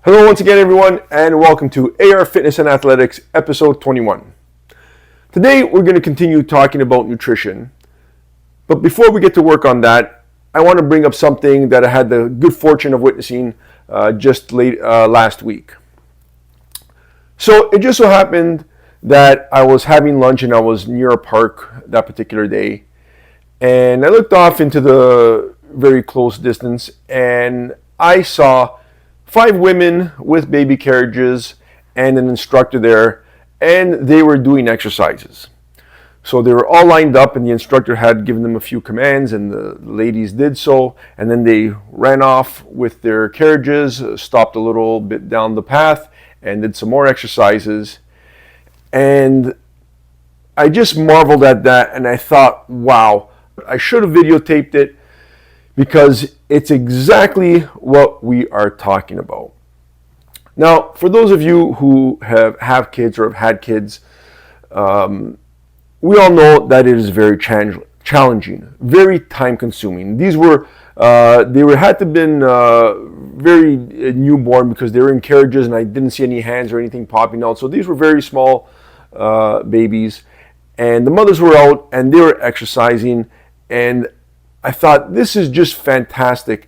Hello once again, everyone, and welcome to AR Fitness and Athletics, episode 21. Today, we're going to continue talking about nutrition. But before we get to work on that, I want to bring up something that I had the good fortune of witnessing just last week. So it just so happened that I was having lunch and I was near a park that particular day. And I looked off into the very close distance and I saw 5 women with baby carriages and an instructor there, and they were doing exercises. So they were all lined up, and the instructor had given them a few commands, and the ladies did so, and then they ran off with their carriages, stopped a little bit down the path, and did some more exercises. And I just marveled at that, and I thought, wow, I should have videotaped it, because it's exactly what we are talking about. Now, for those of you who have kids or have had kids, we all know that it is very challenging, very time-consuming. These were had to have been very newborn because they were in carriages, and I didn't see any hands or anything popping out. So these were very small babies, and the mothers were out and they were exercising, and I thought, this is just fantastic.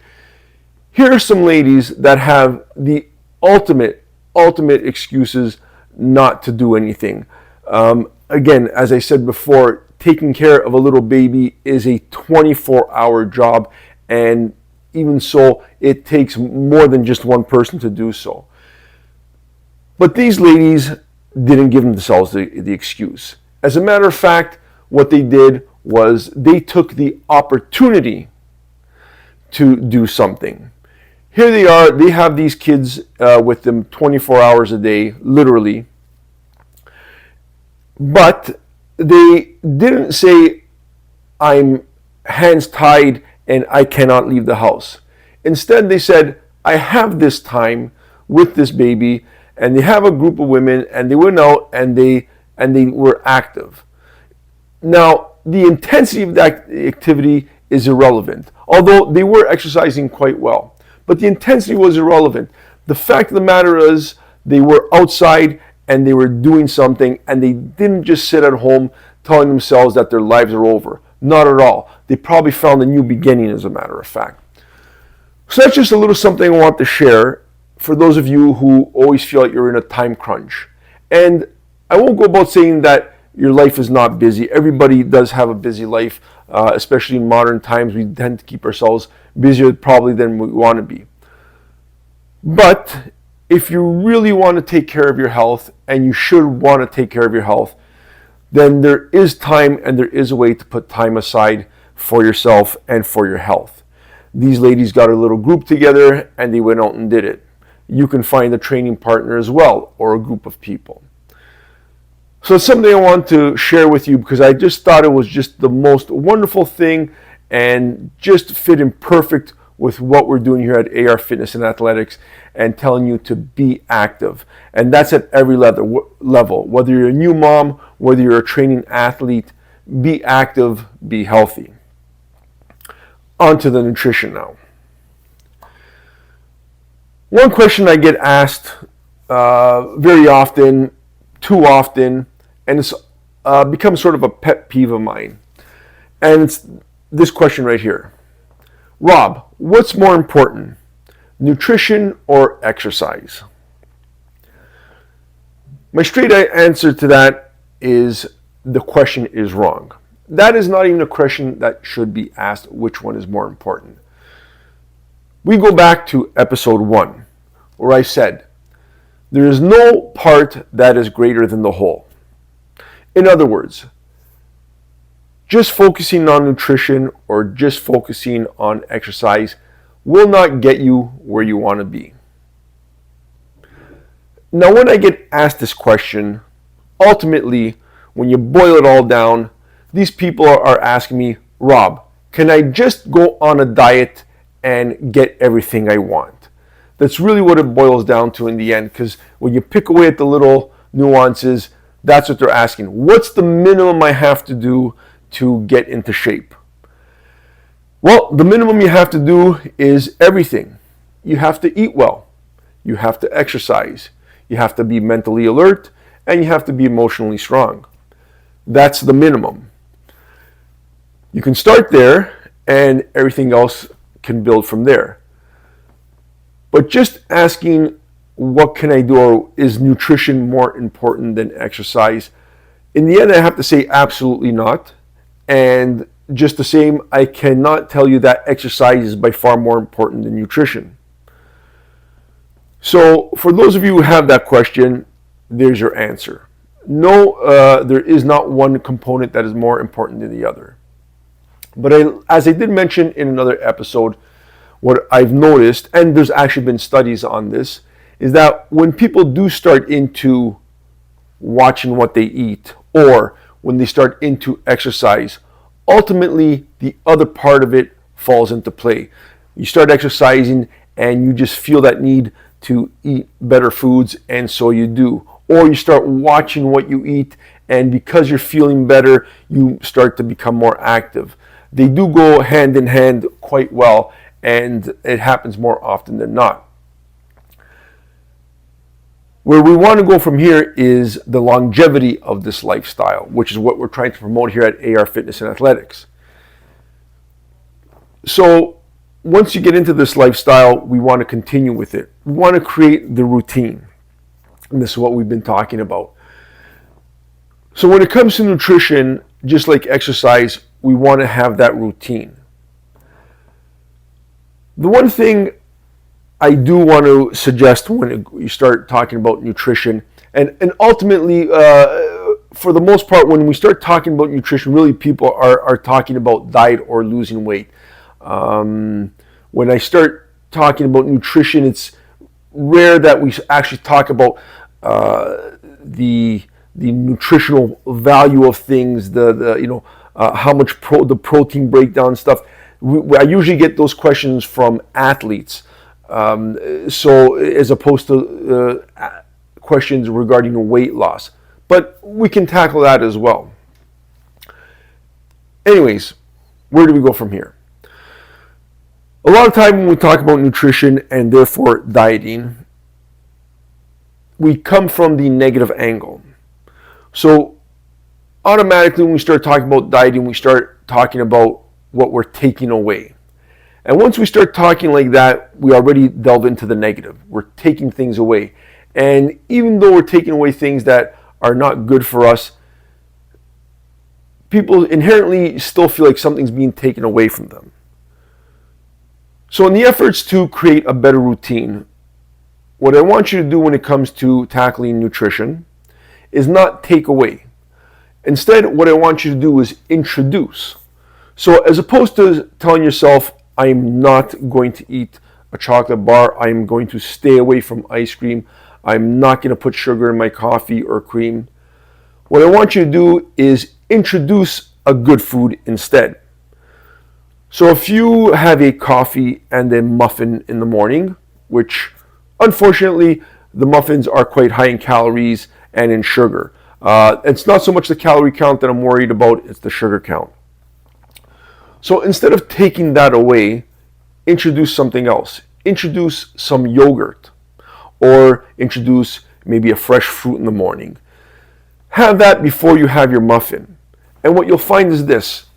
Here are some ladies that have the ultimate excuses not to do anything. Again, as I said before, taking care of a little baby is a 24-hour job, and even so, it takes more than just one person to do so. But these ladies didn't give themselves the excuse. As a matter of fact, what they did was they took the opportunity to do something. Here they are, they have these kids with them 24 hours a day, literally. But they didn't say, I'm hands tied and I cannot leave the house. Instead, they said, I have this time with this baby, and they have a group of women, and they went out and they were active. Now, the intensity of that activity is irrelevant, although they were exercising quite well. But the intensity was irrelevant. The fact of the matter is they were outside and they were doing something, and they didn't just sit at home telling themselves that their lives are over. Not at all. They probably found a new beginning, as a matter of fact. So that's just a little something I want to share for those of you who always feel like you're in a time crunch. And I won't go about saying that your life is not busy. Everybody does have a busy life, especially in modern times. We tend to keep ourselves busier probably than we want to be. But if you really want to take care of your health, and you should want to take care of your health, then there is time and there is a way to put time aside for yourself and for your health. These ladies got a little group together and they went out and did it. You can find a training partner as well, or a group of people. So it's something I want to share with you because I just thought it was just the most wonderful thing and just fit in perfect with what we're doing here at AR Fitness and Athletics, and telling you to be active. And that's at every level. Whether you're a new mom, whether you're a training athlete, be active, be healthy. On to the nutrition now. One question I get asked very often, too often, and it's become sort of a pet peeve of mine. And it's this question right here. Rob, what's more important, nutrition or exercise? My straight answer to that is the question is wrong. That is not even a question that should be asked, which one is more important. We go back to episode 1, where I said, there is no part that is greater than the whole. In other words, just focusing on nutrition or just focusing on exercise will not get you where you want to be. Now, when I get asked this question, ultimately, when you boil it all down, these people are asking me, Rob, can I just go on a diet and get everything I want? That's really what it boils down to in the end, because when you pick away at the little nuances, that's what they're asking. What's the minimum I have to do to get into shape? Well, the minimum you have to do is everything. You have to eat well. You have to exercise. You have to be mentally alert, and you have to be emotionally strong. That's the minimum. You can start there, and everything else can build from there. But just asking, what can I do, or is nutrition more important than exercise? In the end, I have to say absolutely not. And just the same, I cannot tell you that exercise is by far more important than nutrition. So for those of you who have that question, there's your answer. No, there is not one component that is more important than the other. But as I did mention in another episode, what I've noticed, and there's actually been studies on this, is that when people do start into watching what they eat, or when they start into exercise, ultimately the other part of it falls into play. You start exercising and you just feel that need to eat better foods, and so you do. Or you start watching what you eat, and because you're feeling better, you start to become more active. They do go hand in hand quite well, and it happens more often than not. Where we want to go from here is the longevity of this lifestyle, which is what we're trying to promote here at AR Fitness and Athletics. So once you get into this lifestyle, we want to continue with it. We want to create the routine. And this is what we've been talking about. So when it comes to nutrition, just like exercise, we want to have that routine. The one thing I do want to suggest when you start talking about nutrition, and ultimately, for the most part, when we start talking about nutrition, really people are talking about diet or losing weight. When I start talking about nutrition, it's rare that we actually talk about the nutritional value of things, how much the protein breakdown stuff. I usually get those questions from athletes. So as opposed to questions regarding weight loss. But we can tackle that as well. Anyways, where do we go from here? A lot of time when we talk about nutrition and therefore dieting, we come from the negative angle. So automatically when we start talking about dieting, we start talking about what we're taking away. And once we start talking like that, we already delve into the negative. We're taking things away. And even though we're taking away things that are not good for us, people inherently still feel like something's being taken away from them. So in the efforts to create a better routine, what I want you to do when it comes to tackling nutrition is not take away. Instead, what I want you to do is introduce. So as opposed to telling yourself, I'm not going to eat a chocolate bar, I'm going to stay away from ice cream, I'm not going to put sugar in my coffee or cream, what I want you to do is introduce a good food instead. So if you have a coffee and a muffin in the morning, which unfortunately the muffins are quite high in calories and in sugar. It's not so much the calorie count that I'm worried about, it's the sugar count. So instead of taking that away, introduce something else. Introduce some yogurt, or introduce maybe a fresh fruit in the morning. Have that before you have your muffin. And what you'll find is this.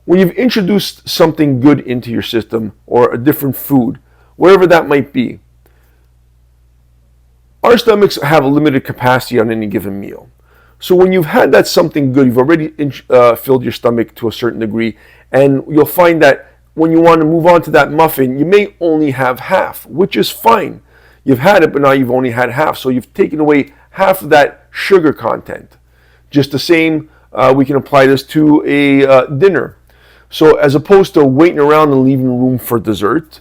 When you've introduced something good into your system, or a different food, whatever that might be, our stomachs have a limited capacity on any given meal. So when you've had that something good, you've already filled your stomach to a certain degree, and you'll find that when you want to move on to that muffin, you may only have half, which is fine. You've had it, but now you've only had half, so you've taken away half of that sugar content. Just the same, we can apply this to a dinner. So as opposed to waiting around and leaving room for dessert,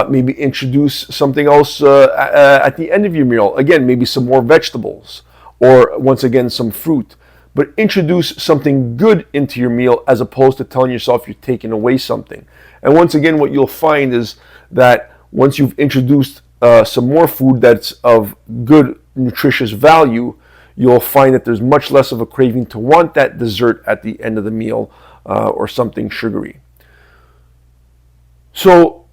maybe introduce something else at the end of your meal. Again, maybe some more vegetables, or once again, some fruit. But introduce something good into your meal as opposed to telling yourself you're taking away something. And once again, what you'll find is that once you've introduced some more food that's of good nutritious value, you'll find that there's much less of a craving to want that dessert at the end of the meal or something sugary. So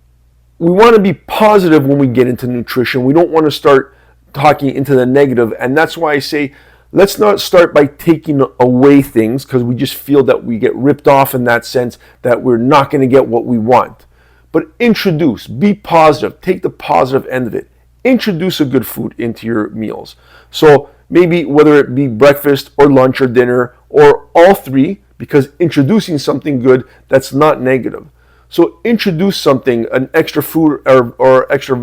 we want to be positive when we get into nutrition. We don't want to start talking into the negative, and that's why I say let's not start by taking away things because we just feel that we get ripped off in that sense, that we're not going to get what we want. But introduce, be positive, take the positive end of it. Introduce a good food into your meals. So maybe whether it be breakfast or lunch or dinner or all three, because introducing something good that's not negative. So introduce something, an extra food or extra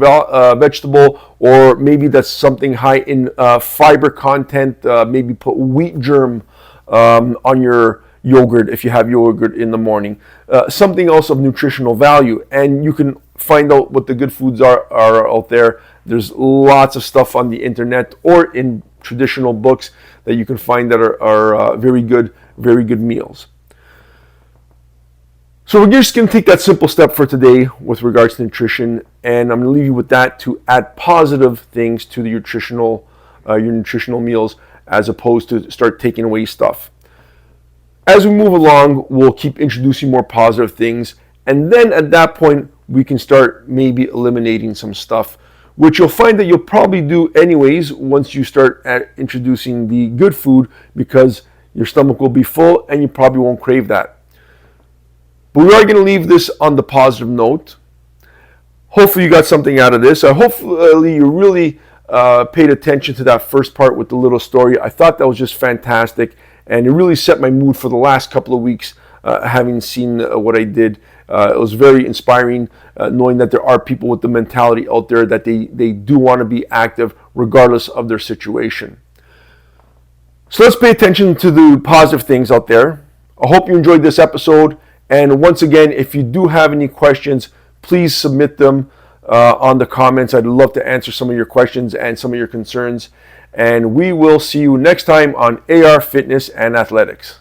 vegetable, or maybe that's something high in fiber content. Maybe put wheat germ on your yogurt if you have yogurt in the morning. Something else of nutritional value, and you can find out what the good foods are out there. There's lots of stuff on the internet or in traditional books that you can find that are very good meals. So we're just going to take that simple step for today with regards to nutrition, and I'm going to leave you with that to add positive things to your nutritional meals as opposed to start taking away stuff. As we move along, we'll keep introducing more positive things, and then at that point, we can start maybe eliminating some stuff, which you'll find that you'll probably do anyways once you start introducing the good food, because your stomach will be full and you probably won't crave that. But we are going to leave this on the positive note. Hopefully you got something out of this. Hopefully you really paid attention to that first part with the little story. I thought that was just fantastic, and it really set my mood for the last couple of weeks, having seen what I did. It was very inspiring, knowing that there are people with the mentality out there that they do want to be active regardless of their situation. So let's pay attention to the positive things out there. I hope you enjoyed this episode. And once again, if you do have any questions, please submit them on the comments. I'd love to answer some of your questions and some of your concerns. And we will see you next time on AR Fitness and Athletics.